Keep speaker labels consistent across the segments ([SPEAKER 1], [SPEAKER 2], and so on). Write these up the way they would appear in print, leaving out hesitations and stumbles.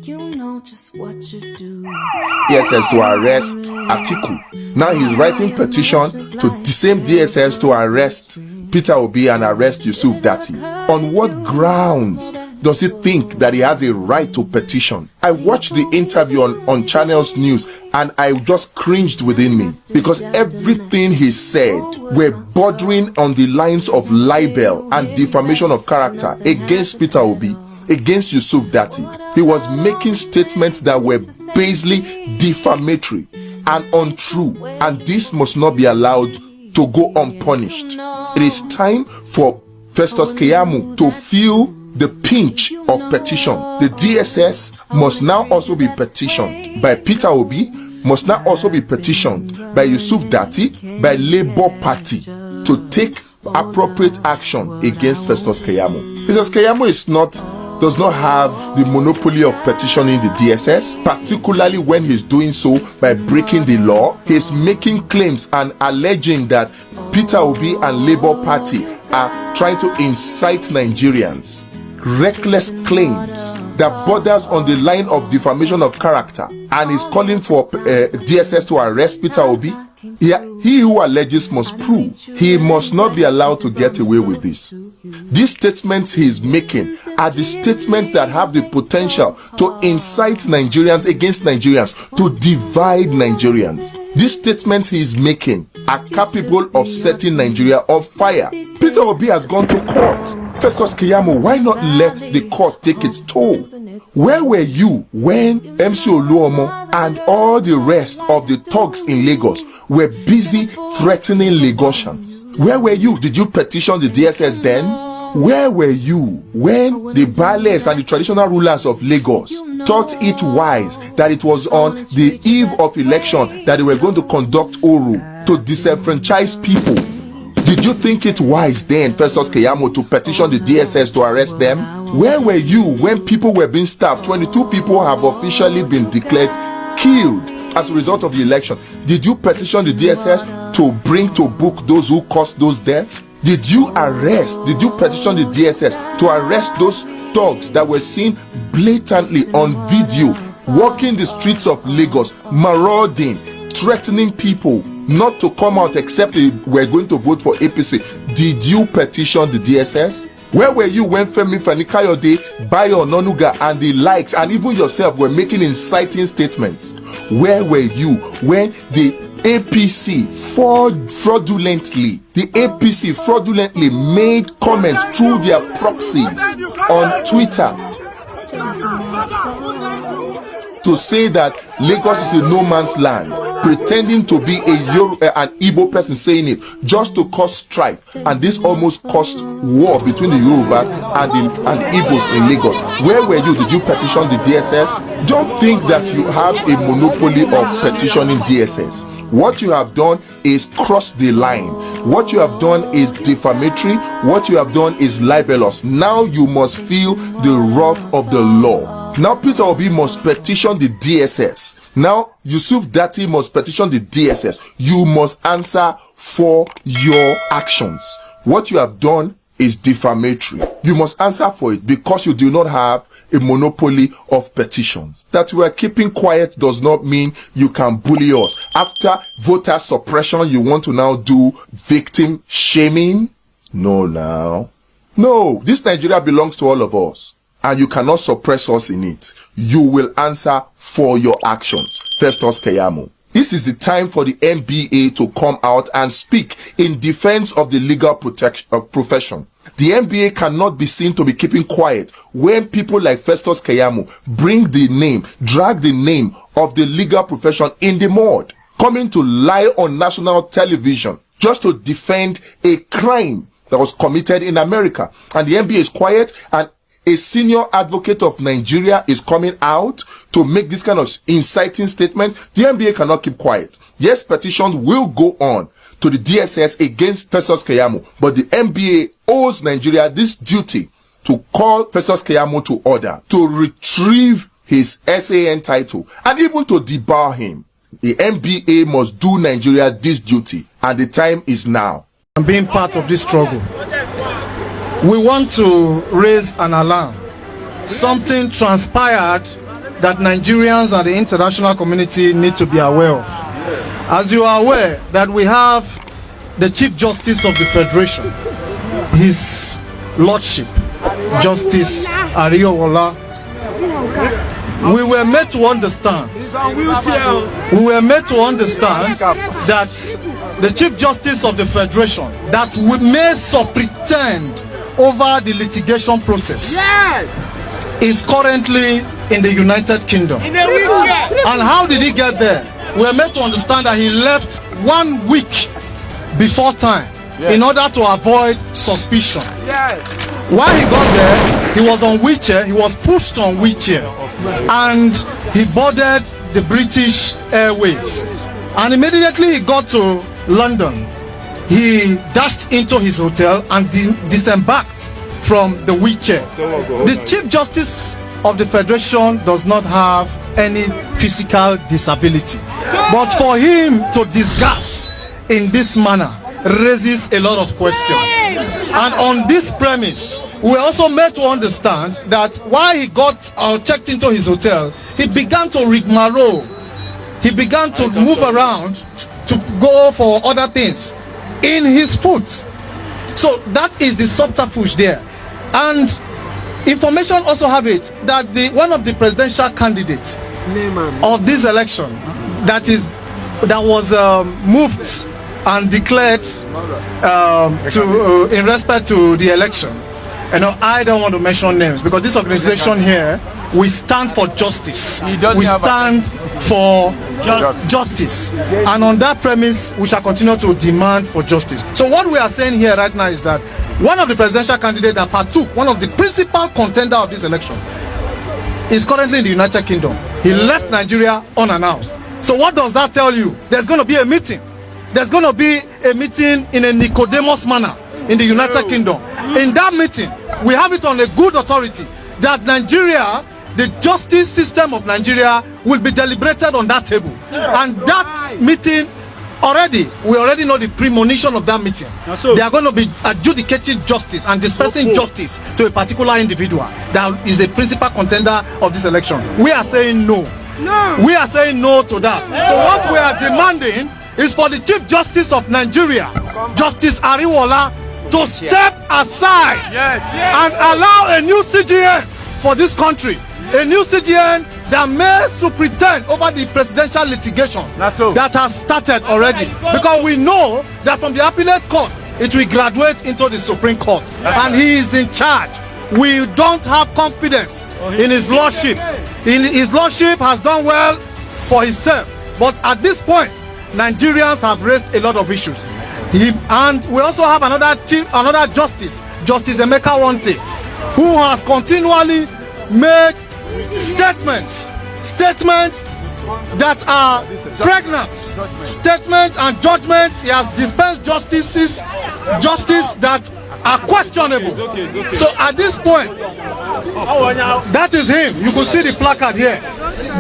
[SPEAKER 1] You know just what you do.
[SPEAKER 2] DSS to arrest Atiku. Now he's writing petition to the same DSS to arrest Peter Obi and arrest Yusuf Dati. On what grounds does he think that he has a right to petition? I watched the interview on Channels News and I just cringed within me because everything he said were bordering on the lines of libel and defamation of character against Peter Obi, against Yusuf Dati. He was making statements that were basically defamatory and untrue, and this must not be allowed to go unpunished. It is time for Festus Keyamo to feel the pinch of petition. The DSS must now also be petitioned by Peter Obi, must now also be petitioned by Yusuf Dati, by Labour Party to take appropriate action against Festus Keyamo. Festus Keyamo does not have the monopoly of petitioning the DSS, particularly when he's doing so by breaking the law. He's making claims and alleging that Peter Obi and Labour Party are trying to incite Nigerians. Reckless claims that borders on the line of defamation of character, and is calling for DSS to arrest Peter Obi. He who alleges must prove. He must not be allowed to get away with this. These statements he is making are the statements that have the potential to incite Nigerians against Nigerians, to divide Nigerians. These statements he is making are capable of setting Nigeria on fire. Peter Obi has gone to court. Festus Keyamo, why not let the court take its toll? Where were you when MC Oluomo and all the rest of the thugs in Lagos were busy threatening Lagosians? Where were you? Did you petition the DSS then? Where were you when the Baales and the traditional rulers of Lagos thought it wise that it was on the eve of election that they were going to conduct Oru to disenfranchise people? Did you think it wise then, Festus Keyamo, to petition the DSS to arrest them? Where were you when people were being stabbed? 22 people have officially been declared killed as a result of the election. Did you petition the DSS to bring to book those who caused those deaths? Did you petition the DSS to arrest those thugs that were seen blatantly on video walking the streets of Lagos, marauding, threatening people not to come out except they were going to vote for APC? Did you petition the DSS? Where were you when Femi Fani-Kayode, Bayo Onanuga and the likes and even yourself were making inciting statements? Where were you when the APC fraudulently made comments through their proxies on Twitter to say that Lagos is a no man's land, pretending to be an Igbo person saying it just to cause strife, and this almost caused war between the Yoruba and Igbos in Lagos? Where were you? Did you petition the DSS? Don't think that you have a monopoly of petitioning DSS. What you have done is cross the line. What you have done is defamatory. What you have done is libelous. Now you must feel the wrath of the law. Now Peter Obi must petition the DSS. Now Yusuf Dati must petition the DSS. You must answer for your actions. What you have done is defamatory. You must answer for it because you do not have a monopoly of petitions. That we are keeping quiet does not mean you can bully us. After voter suppression, you want to now do victim shaming? No, this Nigeria belongs to all of us, and you cannot suppress us in it. You will answer for your actions. Festus Keyamo. This is the time for the NBA to come out and speak in defense of the legal profession. The NBA cannot be seen to be keeping quiet when people like Festus Keyamo drag the name of the legal profession in the mud, coming to lie on national television just to defend a crime that was committed in America. And the NBA is quiet, and a senior advocate of Nigeria is coming out to make this kind of inciting statement. The NBA cannot keep quiet. Yes, petition will go on to the DSS against Festus Keyamo, but the NBA owes Nigeria this duty to call Festus Keyamo to order, to retrieve his SAN title, and even to debar him. The NBA must do Nigeria this duty, and the time is now.
[SPEAKER 3] And being part of this struggle, we want to raise an alarm. Something transpired that Nigerians and the international community need to be aware of. As you are aware that we have the Chief Justice of the Federation, His Lordship, Justice Oluomo. We were made to understand that the Chief Justice of the Federation that we may pretend over the litigation process is currently in the United Kingdom. And how did he get there? We are made to understand that he left 1 week before time in order to avoid suspicion. While he got there, he was on wheelchair, he was pushed on wheelchair, and he boarded the British Airways. And immediately he got to London, he dashed into his hotel and disembarked from the wheelchair. The Chief Justice of the Federation does not have any physical disability, but for him to discuss in this manner raises a lot of questions. And on this premise, we also made to understand that while he got checked into his hotel, he began to rigmarole. He began to move around to go for other things in his foot. So that is the subterfuge there. And information also have it that one of the presidential candidates of this election that was moved and declared in respect to the election. You know, I don't want to mention names because this organization here, we stand for justice. We stand for justice. And on that premise, we shall continue to demand for justice. So what we are saying here right now is that one of the presidential candidates that partook, one of the principal contender of this election, is currently in the United Kingdom. He left Nigeria unannounced. So what does that tell you? There's going to be a meeting. There's going to be a meeting in a Nicodemus manner in the United Kingdom. In that meeting, we have it on a good authority that Nigeria, the justice system of Nigeria, will be deliberated on that table. And that meeting, we already know the premonition of that meeting. They are going to be adjudicating justice and dispensing justice to a particular individual that is the principal contender of this election. We are saying no. We are saying no to that. So what we are demanding is for the Chief Justice of Nigeria, Justice Ariwola, to step aside and allow a new CJN for this country. A new CJN that may superintend over the presidential litigation that has started already. Because we know that from the appellate court, it will graduate into the Supreme Court. And he is in charge. We don't have confidence in his lordship. His lordship has done well for himself. But at this point, Nigerians have raised a lot of issues. And we also have another justice, Justice Emeka Nwite, who has continually made statements that are pregnant, statements and judgments. He has dispensed justice that are questionable. So at this point, that is him. You can see the placard here.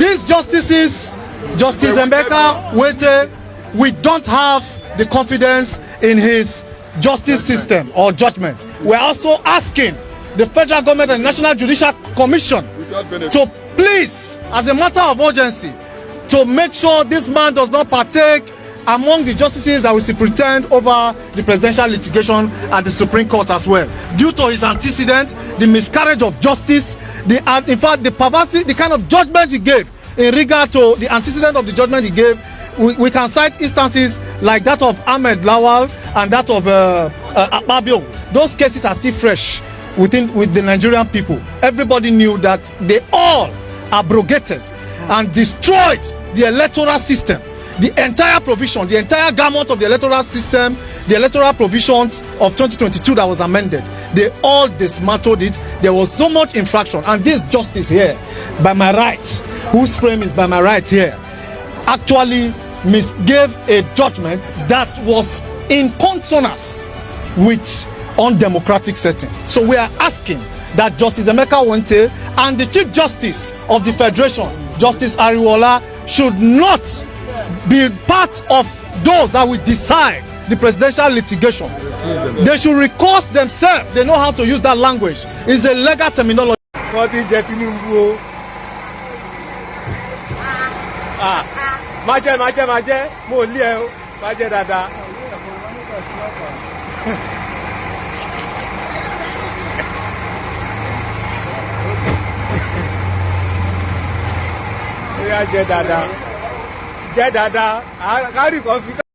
[SPEAKER 3] These justices, Justice Emeka Nwite, we don't have the confidence in his justice system or judgment. We're also asking the federal government and National Judicial Commission to please, as a matter of urgency, to make sure this man does not partake among the justices that will superintend over the presidential litigation at the Supreme Court as well. Due to his antecedent, the miscarriage of justice, in fact, the perversity, the kind of judgment he gave in regard to the antecedent of the judgment he gave, we can cite instances like that of Ahmed Lawal and that of Akpabio. Those cases are still fresh with the Nigerian people. Everybody knew that they all abrogated and destroyed the electoral system. The entire provision, the entire gamut of the electoral system, the electoral provisions of 2022 that was amended, they all dismantled it. There was so much infraction. And this justice here, by my rights, whose frame is by my rights here, actually misgave a judgment that was in consonance with undemocratic setting. So we are asking that Justice Emeka Nwite and the Chief Justice of the Federation, Justice Ariwola, should not be part of those that will decide the presidential litigation. They should recourse themselves. They know how to use that language. It's a legal terminology.
[SPEAKER 4] Má jẹ́ mo lé ẹ o. Má jẹ́ dáadáa. Ó yá jẹ́ dáadáa. Jẹ́ dáadáa. Kárí kan fi